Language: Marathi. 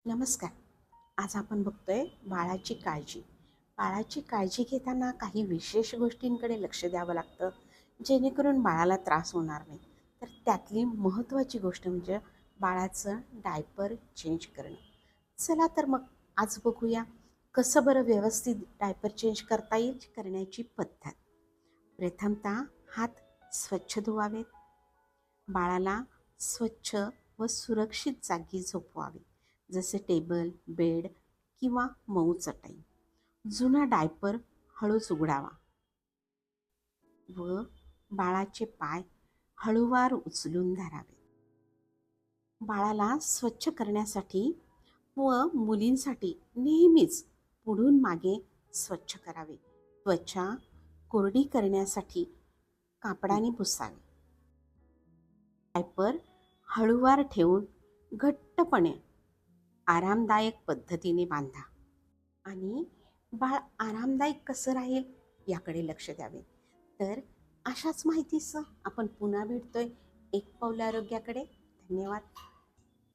नमस्कार. आज आपण बघतोय बाळाची काळजी. बाळाची काळजी घेताना काही विशेष गोष्टींकडे लक्ष द्यावं लागतं, जेणेकरून बाळाला त्रास होणार नाही. तर त्यातली महत्त्वाची गोष्ट म्हणजे बाळाचं डायपर चेंज करणं. चला तर मग आज बघूया कसं बरं व्यवस्थित डायपर चेंज करता येईल. करण्याची पद्धत: प्रथमतः हात स्वच्छ धुवावेत. बाळाला स्वच्छ व सुरक्षित जागी झोपवावे, जसे टेबल, बेड किंवा मऊ चटई. जुना डायपर हळूच उघडावा व बाळाचे पाय हळूवार उचलून धरावे. बाळाला स्वच्छ करण्यासाठी व मुलींसाठी नेहमीच पुढून मागे स्वच्छ करावे. त्वचा कोरडी करण्यासाठी कापडाने पुसावे. डायपर हळूवार ठेवून घट्टपणे आरामदायक पद्धतीने बांधा आणि बाळ आरामदायक कसं राहील याकडे लक्ष द्यावे. तर अशाच माहितीसह आपण पुन्हा भेटतोय एक पाऊल आरोग्याकडे. धन्यवाद.